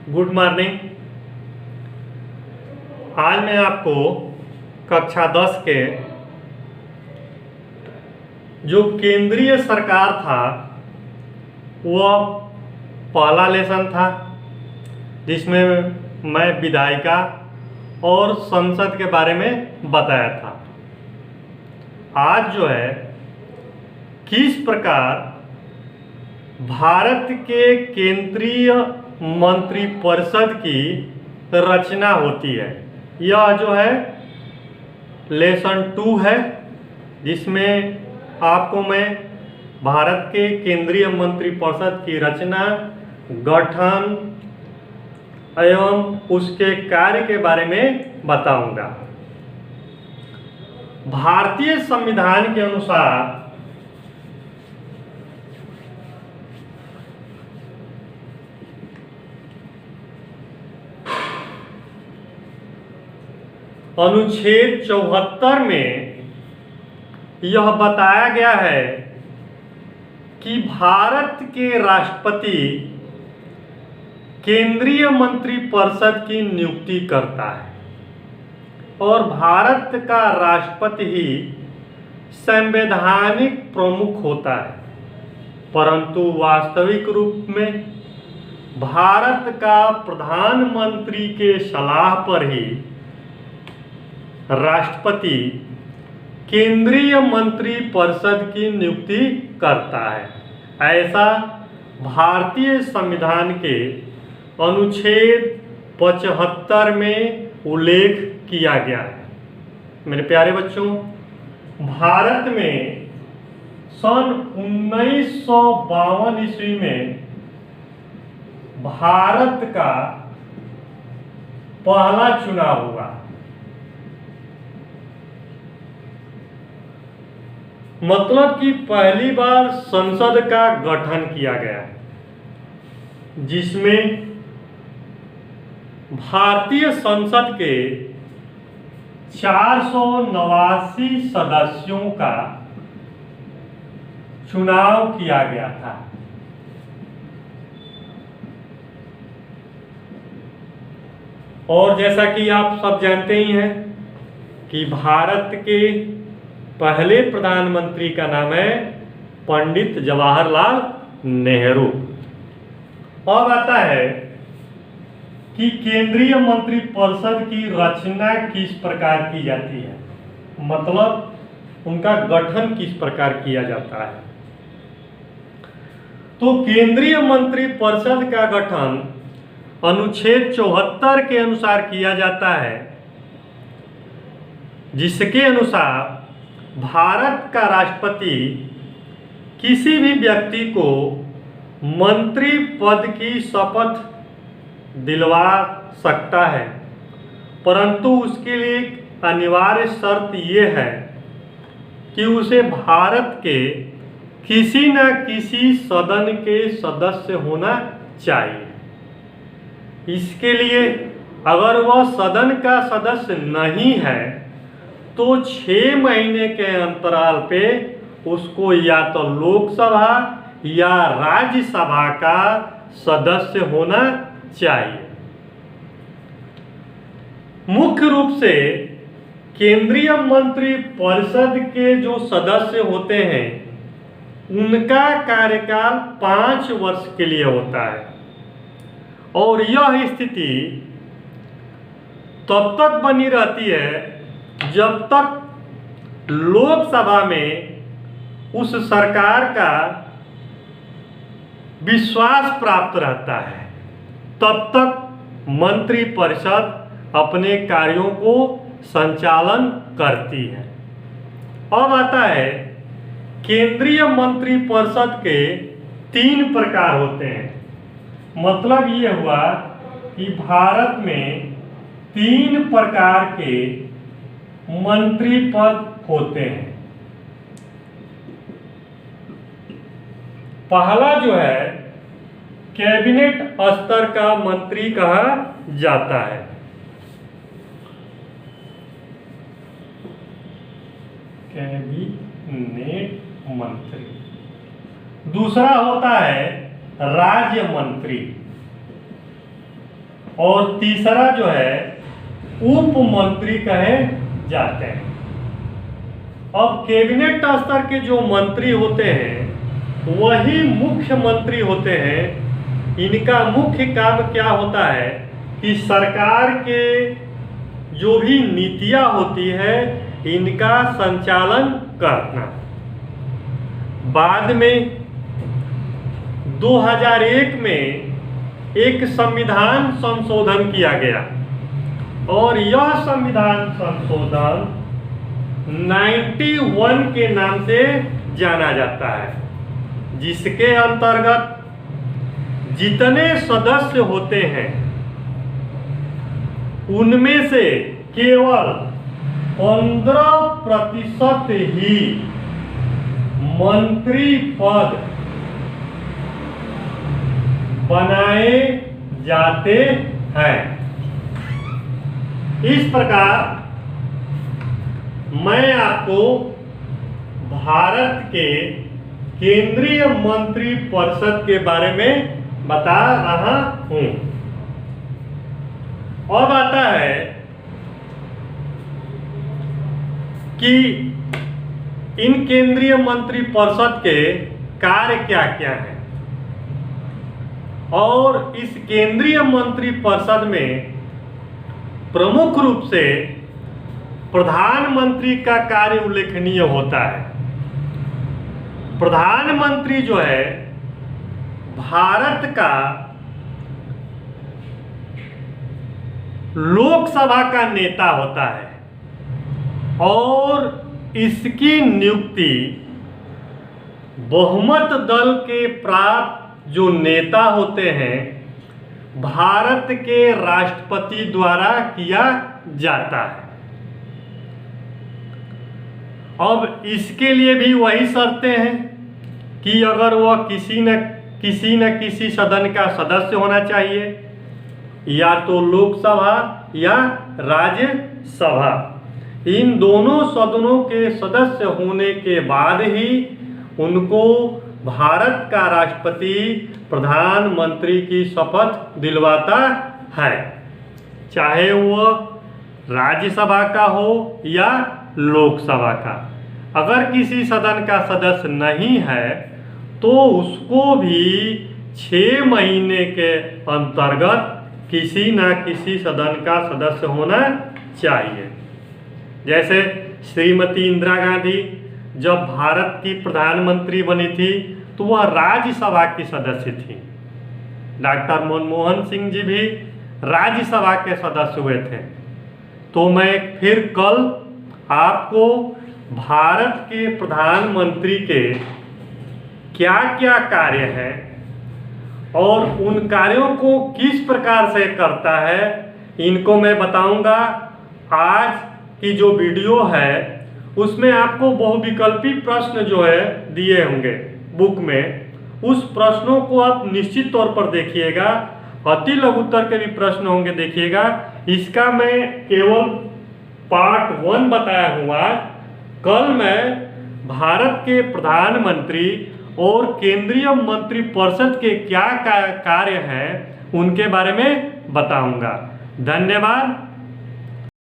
Good morning. आज मैं आपको कक्षा 10 के जो केंद्रीय सरकार था वह पहला लेसन था, जिसमें मैं विधायिका और संसद के बारे में बताया था। आज जो है किस प्रकार भारत के केंद्रीय मंत्रिपरिषद की रचना होती है, यह जो है लेसन 2 है, जिसमें आपको मैं भारत के केंद्रीय मंत्रिपरिषद की रचना, गठन एवं उसके कार्य के बारे में बताऊंगा। भारतीय संविधान के अनुसार अनुच्छेद 74 में यह बताया गया है कि भारत के राष्ट्रपति केंद्रीय मंत्रिपरिषद की नियुक्ति करता है और भारत का राष्ट्रपति ही संवैधानिक प्रमुख होता है, परंतु वास्तविक रूप में भारत का प्रधानमंत्री के सलाह पर ही राष्ट्रपति केंद्रीय मंत्रिपरिषद की नियुक्ति करता है। ऐसा भारतीय संविधान के अनुच्छेद 75 में उल्लेख किया गया है। मेरे प्यारे बच्चों, भारत में सन 1952 ईस्वी में भारत का पहला चुनाव हुआ। मतलब कि पहली बार संसद का गठन किया गया, जिसमें भारतीय संसद के 489 सदस्यों का चुनाव किया गया था। और जैसा कि आप सब जानते ही हैं कि भारत के पहले प्रधानमंत्री का नाम है पंडित जवाहरलाल नेहरू। अब आता है कि केंद्रीय मंत्रिपरिषद की रचना किस प्रकार की जाती है, मतलब उनका गठन किस प्रकार किया जाता है। तो केंद्रीय मंत्रिपरिषद का गठन अनुच्छेद 74 के अनुसार किया जाता है, जिसके अनुसार भारत का राष्ट्रपति किसी भी व्यक्ति को मंत्री पद की शपथ दिलवा सकता है, परंतु उसके लिए एक अनिवार्य शर्त यह है कि उसे भारत के किसी न किसी सदन के सदस्य होना चाहिए। इसके लिए अगर वह सदन का सदस्य नहीं है तो 6 महीने के अंतराल पे उसको या तो लोकसभा या राज्यसभा का सदस्य होना चाहिए। मुख्य रूप से केंद्रीय मंत्रिपरिषद के जो सदस्य होते हैं उनका कार्यकाल 5 वर्ष के लिए होता है, और यह स्थिति तब तक बनी रहती है जब तक लोकसभा में उस सरकार का विश्वास प्राप्त रहता है, तब तक मंत्रिपरिषद अपने कार्यों को संचालन करती है। अब आता है केंद्रीय मंत्रिपरिषद के 3 प्रकार होते हैं। मतलब ये हुआ कि भारत में 3 प्रकार के मंत्री पद होते हैं। पहला जो है कैबिनेट स्तर का मंत्री कहा जाता है। कैबिनेट मंत्री। दूसरा होता है राज्य मंत्री। और तीसरा जो है उप मंत्री कहे जाते हैं। अब कैबिनेट स्तर के जो मंत्री होते हैं वही मुख्यमंत्री होते हैं। इनका मुख्य काम क्या होता है कि सरकार के जो भी नीतियां होती है इनका संचालन करना। बाद में 2001 में एक संविधान संशोधन किया गया और यह संविधान संशोधन 91 के नाम से जाना जाता है, जिसके अंतर्गत जितने सदस्य होते हैं उनमें से केवल 15% ही मंत्री पद बनाए जाते हैं। इस प्रकार मैं आपको भारत के केंद्रीय मंत्री परिषद के बारे में बता रहा हूं। अब आता है कि इन केंद्रीय मंत्री परिषद के कार्य क्या क्या हैं और इस केंद्रीय मंत्री परिषद में प्रमुख रूप से प्रधानमंत्री का कार्य उल्लेखनीय होता है। प्रधानमंत्री जो है भारत का लोकसभा का नेता होता है और इसकी नियुक्ति बहुमत दल के प्राप्त जो नेता होते हैं भारत के राष्ट्रपति द्वारा किया जाता है। अब इसके लिए भी वही शर्तें हैं कि अगर वह किसी न किसी सदन का सदस्य होना चाहिए, या तो लोकसभा या राज्यसभा। इन दोनों सदनों के सदस्य होने के बाद ही उनको भारत का राष्ट्रपति प्रधानमंत्री की शपथ दिलवाता है, चाहे वह राज्यसभा का हो या लोकसभा का। अगर किसी सदन का सदस्य नहीं है तो उसको भी 6 महीने के अंतर्गत किसी न किसी सदन का सदस्य होना चाहिए। जैसे श्रीमती इंदिरा गांधी जब भारत की प्रधानमंत्री बनी थी तो वह राज्यसभा की सदस्य थी। डॉक्टर मनमोहन सिंह जी भी राज्यसभा के सदस्य हुए थे। तो मैं फिर कल आपको भारत के प्रधानमंत्री के क्या क्या कार्य हैं और उन कार्यों को किस प्रकार से करता है इनको मैं बताऊंगा। आज की जो वीडियो है उसमें आपको बहुविकल्पी प्रश्न जो है दिए होंगे बुक में, उस प्रश्नों को आप निश्चित तौर पर देखिएगा। अति लघुत्तर के भी प्रश्न होंगे, देखिएगा। इसका मैं केवल पार्ट 1 बताया हुआ। कल मैं भारत के प्रधानमंत्री और केंद्रीय मंत्री परिषद के क्या कार्य हैं उनके बारे में बताऊंगा। धन्यवाद।